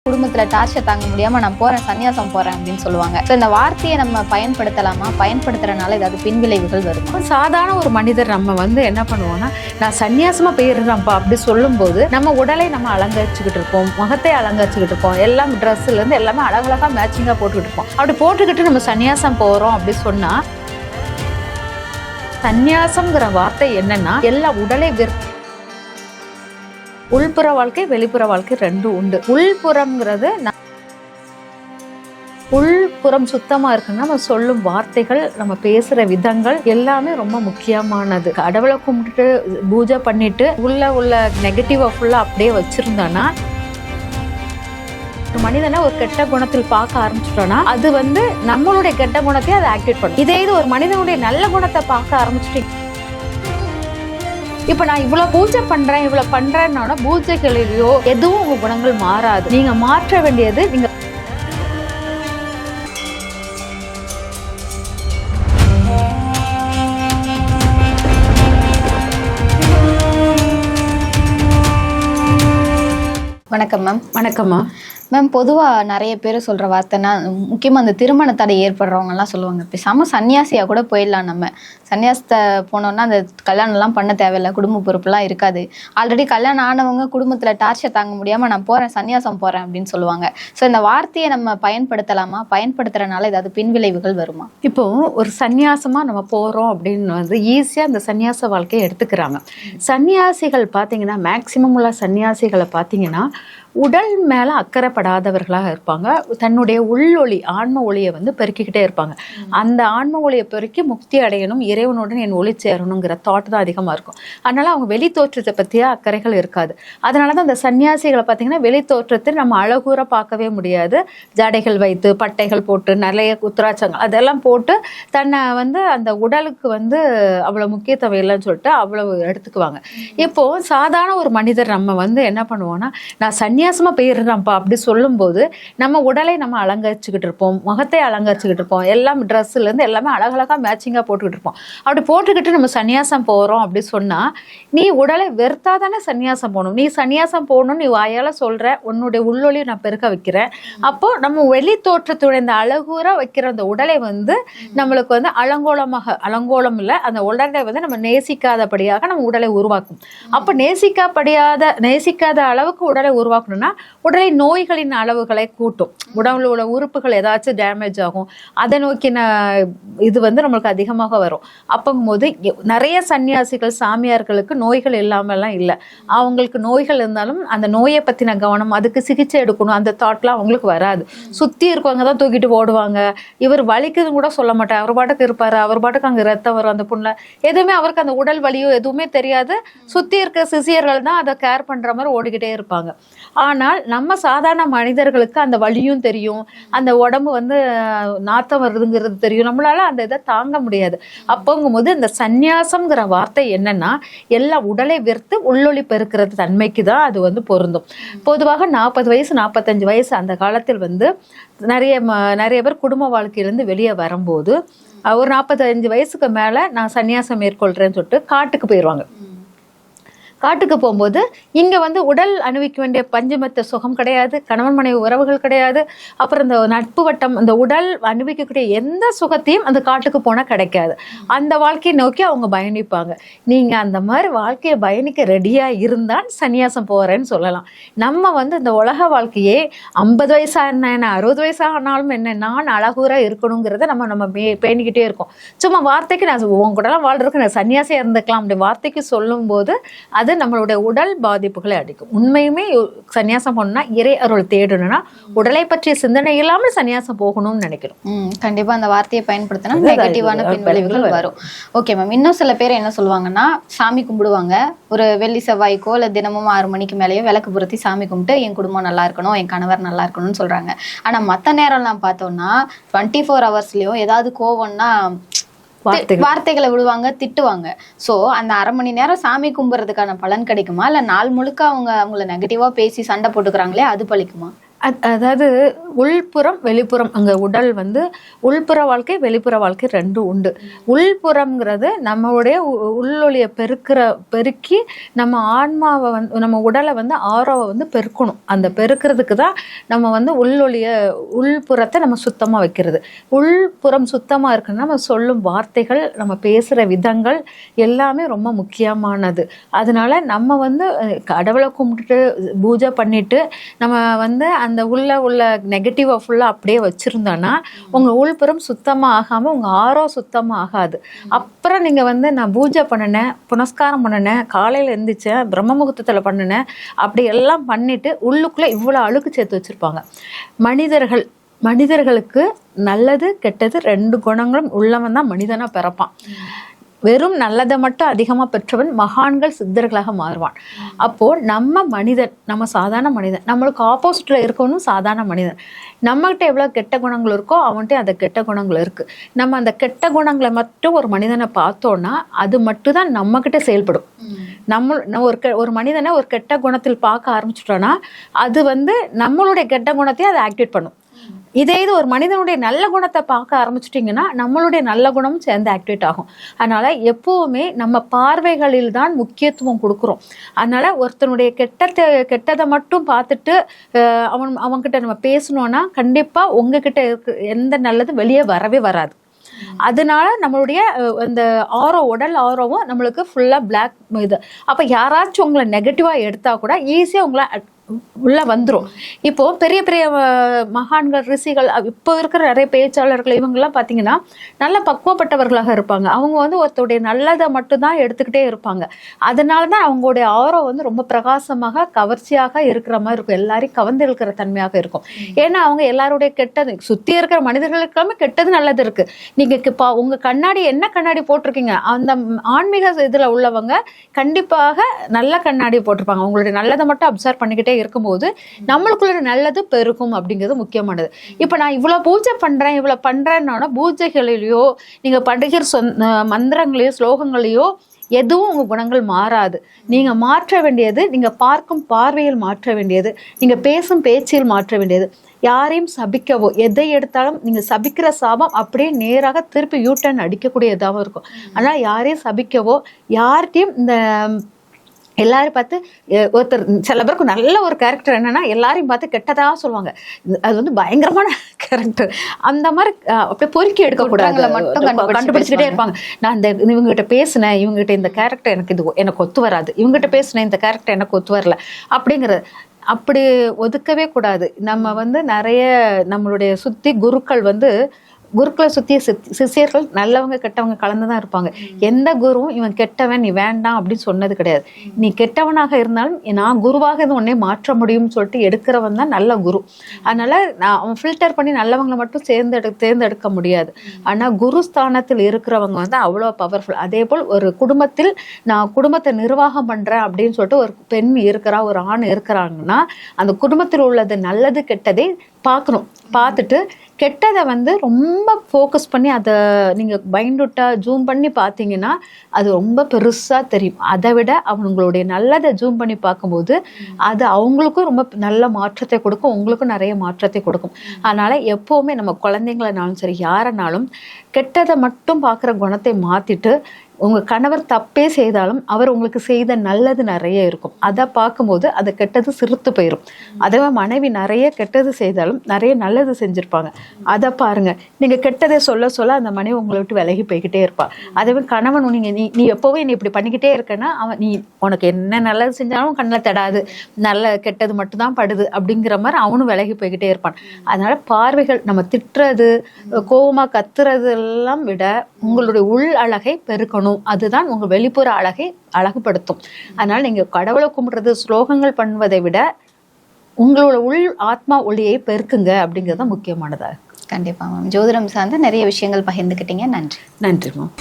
குடும்பத்துல டார்ச்சர் தாங்க முடியாம நான் போறேன், சன்னியாசம் போறேன் அப்படின்னு சொல்லுவாங்க. ஸோ இந்த வார்த்தையை நம்ம பயன்படுத்தலாமா? பயன்படுத்துறதுனால ஏதாவது பின்விளைவுகள் வருமா? சாதாரண ஒரு மனிதர் நம்ம என்ன பண்ணுவோம்னா, நான் சன்னியாசமா போயிடுறேன்ப்பா அப்படி சொல்லும்போது நம்ம உடலை நம்ம அலங்கரிச்சுக்கிட்டு இருப்போம், முகத்தை அலங்கரிச்சுக்கிட்டு இருப்போம், எல்லாம் ட்ரெஸ்ல இருந்து எல்லாமே அழகழகா மேட்சிங்கா போட்டுக்கிட்டு இருப்போம். அப்படி போட்டுக்கிட்டு நம்ம சன்னியாசம் போறோம் அப்படி சொன்னா, சன்னியாசம்ங்கிற வார்த்தை என்னன்னா எல்லா உடலை உள்புற வாழ்க்கை வெளிப்புற வாழ்க்கை ரெண்டும் உண்டு. உள்புறம்ங்கிறது உள்புறம் சுத்தமா இருக்குன்னா நம்ம சொல்லும் வார்த்தைகள், நம்ம பேசுற விதங்கள் எல்லாமே ரொம்ப முக்கியமானது. கடவுளை கும்பிட்டுட்டு பூஜை பண்ணிட்டு உள்ள நெகட்டிவா ஃபுல்லா அப்படியே வச்சிருந்தோன்னா, ஒரு மனிதனை ஒரு கெட்ட குணத்தில் பார்க்க ஆரம்பிச்சிட்டோம்னா அது நம்மளுடைய கெட்ட குணத்தையும் அதை ஆக்டிவேட் பண்ணும். இதே இது ஒரு மனிதனுடைய நல்ல குணத்தை பார்க்க ஆரம்பிச்சுட்டு, இப்ப நான் இவ்வளவு பூஜை பண்றேன் இவ்வளவு பண்றேன்னா பூஜைகளிலோ எதுவும் உங்க குணங்கள் மாறாது. நீங்க மாற்ற வேண்டியது நீங்க வணக்கம் மேம். வணக்கம்மா. மேம், பொதுவாக நிறைய பேர் சொல்கிற வார்த்தைன்னா, முக்கியமாக அந்த திருமண தடை ஏற்படுறவங்கலாம் சொல்லுவாங்க, பேசாம சன்னியாசியாக கூட போயிடலாம், நம்ம சன்னியாசத்தை போனோம்னா அந்த கல்யாணம்லாம் பண்ண தேவையில்லை, குடும்ப பொறுப்புலாம் இருக்காது, ஆல்ரெடி கல்யாணம் ஆனவங்க குடும்பத்தில் டார்ச்சர் தாங்க முடியாமல் நான் போகிறேன், சன்னியாசம் போகிறேன் அப்படின்னு சொல்லுவாங்க. ஸோ இந்த வார்த்தையை நம்ம பயன்படுத்தலாமா? பயன்படுத்துறதுனால ஏதாவது பின்விளைவுகள் வருமா? இப்போ ஒரு சன்னியாசமா நம்ம போகிறோம் அப்படின்னு ஈஸியாக அந்த சன்னியாச வாழ்க்கையை எடுத்துக்கிறாங்க. சன்னியாசிகள் பார்த்தீங்கன்னா, மேக்சிமம் உள்ள சன்னியாசிகளை பார்த்தீங்கன்னா உடல் மேலே அக்கறைப்படாதவர்களாக இருப்பாங்க. தன்னுடைய உள்ளொளி ஆன்ம ஒளியை பெருக்கிக்கிட்டே இருப்பாங்க. அந்த ஆன்ம ஒளியை பெருக்கி முக்தி அடையணும், இறைவனுடன் என் ஒளி சேரணுங்கிற தாட் தான் அதிகமாக இருக்கும். அதனால அவங்க வெளி தோற்றத்தை பற்றிய அக்கறைகள் இருக்காது. அதனால தான் அந்த சன்னியாசிகளை பார்த்தீங்கன்னா வெளி தோற்றத்தை நம்ம அழகூற பார்க்கவே முடியாது. ஜடைகள் வைத்து பட்டைகள் போட்டு நிறைய உத்திராட்சங்கள் அதெல்லாம் போட்டு தன்னை அந்த உடலுக்கு அவ்வளோ முக்கியத்துவம் இல்லைன்னு சொல்லிட்டு அவ்வளவு எடுத்துக்குவாங்க. இப்போ சாதாரண ஒரு மனிதர் நம்ம என்ன பண்ணுவோம்னா, நான் சன்னியாசமா போயிடுறேன்ப்பா அப்படி சொல்லும்போது நம்ம உடலை நம்ம அலங்கரிச்சுக்கிட்டு இருப்போம், முகத்தை அலங்கரிச்சுக்கிட்டு இருப்போம், எல்லாம் ட்ரெஸ்ல இருந்து எல்லாமே அழகழகா மேட்சிங்கா போட்டுக்கிட்டு இருப்போம். அப்படி போட்டுக்கிட்டு நம்ம சன்னியாசம் போறோம் அப்படி சொன்னா, நீ உடலை வெறுத்தாதானே சன்னியாசம் போகணும். நீ சன்னியாசம் போகணும் நீ வாயால சொல்ற, உன்னுடைய உள்ளொலியை நான் பெருக்க வைக்கிறேன். அப்போ நம்ம வெளி தோற்றத்துடைய இந்த அழகூரா வைக்கிற அந்த உடலை நம்மளுக்கு அலங்கோலம் இல்லை, அந்த உடலை நம்ம நேசிக்காதபடியாக நம்ம உடலை உருவாக்கும். அப்போ நேசிக்காத அளவுக்கு உடலை உருவாக்கணும்னா உடலை நோய்களின் அளவுகளை கூட்டும். உடம்புல உள்ள உறுப்புகள் ஏதாச்சும் டேமேஜ் ஆகும், அதை நோக்கின இது நம்மளுக்கு அதிகமாக வரும். அப்போங்கும்போது நிறைய சன்னியாசிகள் சாமியார்களுக்கு நோய்கள் இல்லாமலாம் இல்லை. அவங்களுக்கு நோய்கள் இருந்தாலும் அந்த நோயை பற்றின கவனம், அதுக்கு சிகிச்சை எடுக்கணும், அந்த தாட்லாம் அவங்களுக்கு வராது. சுற்றி இருக்கவங்க தான் தூக்கிட்டு ஓடுவாங்க. இவர் வலிக்குதுன்னு கூட சொல்ல மாட்டார், அவர் பாட்டுக்கு இருப்பார், அவர் பாட்டுக்கு அங்கே ரத்தம் வரும் அந்த புண்ணில், எதுவுமே அவருக்கு அந்த உடல் வலியோ எதுவுமே தெரியாது. சுற்றி இருக்க சிசியர்கள் தான் அதை கேர் பண்ணுற மாதிரி ஓடிக்கிட்டே இருப்பாங்க. ஆனால் நம்ம சாதாரண மனிதர்களுக்கு அந்த வலியும் தெரியும், அந்த உடம்பு நாத்தம் வருதுங்கிறது தெரியும், நம்மளால அந்த இதை தாங்க முடியாது. அப்போங்கும்போது இந்த சந்நியாசம்ங்கிற வார்த்தை என்னன்னா எல்லா உடலை வெறுத்து உள்ளொளி பெருக்கிறது தன்மைக்கு தான் அது பொருந்தும். பொதுவாக 40 வயசு 45 வயசு அந்த காலத்தில் நிறைய பேர் குடும்ப வாழ்க்கையிலேருந்து வெளியே வரும்போது ஒரு 45 வயசுக்கு மேலே நான் சன்னியாசம் மேற்கொள்கிறேன்னு சொல்லிட்டு காட்டுக்கு போயிடுவாங்க. காட்டுக்கு போகும்போது இங்கே உடல் அனுபவிக்க வேண்டிய பஞ்சமத்த சுகம் கிடையாது, கணவன் மனைவி உறவுகள் கிடையாது, அப்புறம் இந்த நட்பு வட்டம், அந்த உடல் அனுபவிக்கக்கூடிய எந்த சுகத்தையும் அந்த காட்டுக்கு போனால் கிடைக்காது. அந்த வாழ்க்கையை நோக்கி அவங்க பயணிப்பாங்க. நீங்கள் அந்த மாதிரி வாழ்க்கையை பயணிக்க ரெடியாக இருந்தால் சன்னியாசம் போகிறேன்னு சொல்லலாம். நம்ம இந்த உலக வாழ்க்கையே 50 வயசான 60 வயசானாலும் என்ன, நான் அழகூராக இருக்கணுங்கிறத நம்ம பேணிக்கிட்டே இருக்கோம். சும்மா வார்த்தைக்கு நான் உங்க கூடலாம் வாழ்றதுக்கு நான் சன்னியாசியாக இருந்துக்கலாம் அப்படி வார்த்தைக்கு சொல்லும்போது அது நம்மளுடைய உடல் பாதிப்புகளை அடிக்கும். உண்மையுமே சன்னியாசம் போகணும்னா இறை அருள் தேடணும்னா உடலை பற்றிய சிந்தனை இல்லாமல் சன்னியாசம் போகணும்னு நினைக்கிறோம். கண்டிப்பா அந்த வார்த்தையை பயன்படுத்தினா நெகட்டிவான பின்விளைவுகள் வரும். Okay ma'am. இன்னும் சில பேர் என்ன சொல்லுவாங்கன்னா, சாமி கும்பிடுவாங்க, ஒரு வெள்ளி செவ்வாய்க்கோ இல்லை தினமும் 6 மணிக்கு மேலேயோ விளக்கு பொருத்தி சாமி கும்பிட்டு என் குடும்பம் நல்லா இருக்கணும், என் கணவர் நல்லா இருக்கணும்னு சொல்றாங்க. ஆனா மற்ற நேரம்லாம் பார்த்தோம்னா 24 ஹவர்ஸ்லயும் ஏதாவது கோவம்னா வார்த்தைகளை விடுவாங்க, திட்டுவாங்க. சோ அந்த 1/2 மணி நேரம் சாமி கும்பிடுறதுக்கான பலன் கிடைக்குமா, இல்ல நாள் முழுக்க அவங்கள நெகட்டிவா பேசி சண்டை போட்டுக்கிறாங்களே அது பலிக்குமா? அதாவது உள்புறம் வெளிப்புறம், அங்கே உடல் வந்து உள்புற வாழ்க்கை வெளிப்புற வாழ்க்கை ரெண்டும் உண்டு. உள்புறம்ங்கிறது நம்மளுடைய உள்ளொளியை பெருக்கி நம்ம ஆன்மாவை வந்து நம்ம உடலை வந்து ஆரோவை வந்து பெருக்கணும். அந்த பெருக்கிறதுக்கு தான் நம்ம வந்து உள்புறத்தை நம்ம சுத்தமாக வைக்கிறது. உள்புறம் சுத்தமாக இருக்குன்னா நம்ம சொல்லும் வார்த்தைகள், நம்ம பேசுகிற விதங்கள் எல்லாமே ரொம்ப முக்கியமானது. அதனால நம்ம வந்து கடவுளை கும்பிட்டுட்டு பூஜை பண்ணிட்டு நம்ம வந்து அந்த உள்ள நெகட்டிவை ஃபுல்லாக அப்படியே வச்சுருந்தோன்னா உங்கள் உள்புறம் சுத்தமாக ஆகாமல் உங்கள் ஆரோ சுத்தமாக ஆகாது. அப்புறம் நீங்கள் வந்து நான் பூஜை பண்ணினேன், புனஸ்காரம் பண்ணினேன், காலையில் எழுந்திரிச்சேன், பிரம்ம முகூர்த்தத்தில் பண்ணினேன், அப்படி எல்லாம் பண்ணிட்டு உள்ளுக்குள்ளே இவ்வளோ அழுக்கு சேர்த்து வச்சுருப்பாங்க. மனிதர்களுக்கு நல்லது கெட்டது 2 குணங்களும் உள்ளவன் தான் மனிதனாக பிறப்பான். வெறும் நல்லதை மட்டும் அதிகமாக பெற்றவன் மகான்கள் சித்தர்களாக மாறுவான். அப்போது நம்ம சாதாரண மனிதன், நம்மளுக்கு ஆப்போசிட்டில் இருக்கவனும் சாதாரண மனிதன். நம்மகிட்ட எவ்வளோ கெட்ட குணங்கள் இருக்கோ அவன்கிட்ட அந்த கெட்ட குணங்கள் இருக்குது. நம்ம அந்த கெட்ட குணங்களை மட்டும் ஒரு மனிதனை பார்த்தோன்னா அது மட்டும் தான் நம்மக்கிட்ட செயல்படும். ஒரு மனிதனை ஒரு கெட்ட குணத்தில் பார்க்க ஆரம்பிச்சிட்டோன்னா அது வந்து நம்மளுடைய கெட்ட குணத்தையும் அதை ஆக்டிவேட் பண்ணும். இது ஒரு மனிதனுடைய நல்ல குணத்தை பார்க்க ஆரம்பிச்சிட்டிங்கன்னா நம்மளுடைய நல்ல குணமும் சேர்ந்து ஆக்டிவேட் ஆகும். அதனால எப்பவுமே நம்ம பார்வைகளில் தான் முக்கியத்துவம் கொடுக்குறோம். அதனால ஒருத்தனுடைய கெட்டதை மட்டும் பார்த்துட்டு அவன்கிட்ட நம்ம பேசணும்னா கண்டிப்பா உங்ககிட்ட எந்த நல்லதும் வெளியே வரவே வராது. அதனால நம்மளுடைய அந்த உடல் ஆரோவும் நம்மளுக்கு ஃபுல்லா பிளாக் இது. அப்ப யாராச்சும் உங்களை நெகட்டிவா எடுத்தா கூட ஈஸியா உங்களை உள்ள வந்துடும். இப்போ பெரிய பெரிய மகான்கள், ரிஷிகள், இப்போ இருக்கிற நிறைய பேச்சாளர்கள் இவங்கெல்லாம் பார்த்தீங்கன்னா நல்ல பக்குவப்பட்டவர்களாக இருப்பாங்க. அவங்க வந்து ஒருத்தருடைய நல்லதை மட்டும்தான் எடுத்துக்கிட்டே இருப்பாங்க. அதனால தான் அவங்களுடைய ஆரோ வந்து ரொம்ப பிரகாசமாக கவர்ச்சியாக இருக்கிற மாதிரி இருக்கும், எல்லாரையும் கவர்ந்து இருக்கிற தன்மையாக இருக்கும். ஏன்னா அவங்க எல்லாருடைய கெட்டது, சுற்றி இருக்கிற மனிதர்களுக்காமே கெட்டது நல்லது இருக்கு. நீங்க உங்க கண்ணாடி என்ன கண்ணாடி போட்டிருக்கீங்க, அந்த ஆன்மீக இதுல உள்ளவங்க கண்டிப்பாக நல்ல கண்ணாடி போட்டிருப்பாங்க. அவங்களுடைய நல்லதை மட்டும் அப்சர்வ் பண்ணிக்கிட்டே இருக்கும்போது நம்மளுக்குள்ள நல்லது பெருகும் அப்படிங்கிறது முக்கியமானது. இப்ப நான் இவ்வளவு பண்றேன்னா பூஜைகளிலேயோ நீங்க படுகிற மந்திரங்களையோ ஸ்லோகங்களையோ எதுவும் உங்க குணங்கள் மாறாது. நீங்க மாற்ற வேண்டியது நீங்க பார்க்கும் பார்வையில் மாற்ற வேண்டியது, நீங்க பேசும் பேச்சில் மாற்ற வேண்டியது. யாரையும் சபிக்கவோ எதை எடுத்தாலும் நீங்க சபிக்கிற சாபம் அப்படியே நேராக திருப்பி யூட்டர்ன் அடிக்கக்கூடியதாகவும் இருக்கும். ஆனா யாரையும் சபிக்கவோ யார்கிட்டையும் இந்த எல்லாரும் பார்த்து ஒருத்தர் சில பேருக்கு நல்ல ஒரு கேரக்டர் என்னன்னா எல்லாரையும் பார்த்து கெட்டதாக சொல்லுவாங்க, அது வந்து பயங்கரமான கேரக்டர். அந்த மாதிரி அப்படியே பொறுக்கி எடுக்கக்கூடாது, கண்டுபிடிச்சிக்கிட்டே இருப்பாங்க. நான் இவங்ககிட்ட பேசினேன், இவங்ககிட்ட இந்த கேரக்டர் எனக்கு ஒத்து வராது, இவங்ககிட்ட பேசினேன் இந்த கேரக்டர் எனக்கு ஒத்து வரல அப்படிங்கிறது அப்படி ஒதுக்கவே கூடாது. நம்ம வந்து நிறைய நம்மளுடைய சுத்தி குருக்களை சுற்றிய சிஷியர்கள் நல்லவங்க கெட்டவங்க கலந்துதான் இருப்பாங்க. எந்த குருவும் இவன் கெட்டவன் நீ வேண்டாம் அப்படின்னு சொன்னது கிடையாது. நீ கெட்டவனாக இருந்தாலும் நான் குருவாக இது உடனே மாற்ற முடியும்னு சொல்லிட்டு எடுக்கிறவன் தான் நல்ல குரு. அதனால அவன் ஃபில்டர் பண்ணி நல்லவங்களை மட்டும் தேர்ந்தெடுக்க முடியாது. ஆனால் குரு ஸ்தானத்தில் இருக்கிறவங்க வந்து அவ்வளோ பவர்ஃபுல். அதே போல் ஒரு குடும்பத்தில் நான் குடும்பத்தை நிர்வாகம் பண்றேன் அப்படின்னு சொல்லிட்டு ஒரு பெண் இருக்கிறா, ஒரு ஆண் இருக்கிறாங்கன்னா அந்த குடும்பத்தில் உள்ளது நல்லது கெட்டதை பார்க்கணும். பார்த்துட்டு கெட்டதை வந்து ரொம்ப ஃபோக்கஸ் பண்ணி அதை நீங்கள் பைண்டுட்டாக ஜூம் பண்ணி பார்த்தீங்கன்னா அது ரொம்ப பெருசாக தெரியும். அதை விட அவங்களுடைய நல்லதை ஜூம் பண்ணி பார்க்கும்போது அது அவங்களுக்கும் ரொம்ப நல்ல மாற்றத்தை கொடுக்கும், உங்களுக்கும் நிறைய மாற்றத்தை கொடுக்கும். அதனால் எப்போவுமே நம்ம குழந்தைங்களானாலும் சரி யாரனாலும் கெட்டதை மட்டும் பார்க்குற குணத்தை மாற்றிட்டு உங்கள் கணவர் தப்பே செய்தாலும் அவர் உங்களுக்கு செய்த நல்லது நிறைய இருக்கும், அதை பார்க்கும்போது அதை கெட்டது சிறுத்து போயிடும். அதுவே மனைவி நிறைய கெட்டது செய்தாலும் நிறைய நல்லது செஞ்சுருப்பாங்க, அதை பாருங்க. நீங்கள் கெட்டதை சொல்ல சொல்ல அந்த மனைவி உங்களை விட்டு விலகி போய்கிட்டே இருப்பாள். அதே கணவன் நீ எப்போவே நீ இப்படி பண்ணிக்கிட்டே இருக்கன்னா அவன் நீ உனக்கு என்ன நல்லது செஞ்சாலும் கண்ணில் தடாது, நல்ல கெட்டது மட்டும்தான் படுது அப்படிங்கிற மாதிரி அவனும் விலகி போய்கிட்டே இருப்பான். அதனால பார்வைகள் நம்ம திட்டுறது கோபமாக கத்துறது எல்லாம் விட உங்களுடைய உள் அழகை பெருக்கணும், அதுதான் உங்க வெளிப்புற அழகை அழகுபடுத்தும். அதனால நீங்க கடவுளை கும்பிடுறது ஸ்லோகங்கள் பண்ணுவதை விட உங்களோட உள் ஆத்மா ஒளியை பெருக்குங்க அப்படிங்கிறது முக்கியமானதா. கண்டிப்பா மேம். ஜோதிடம் சார்ந்த நிறைய விஷயங்கள் பகிர்ந்துக்கிட்டீங்க. நன்றி. நன்றி மேம்.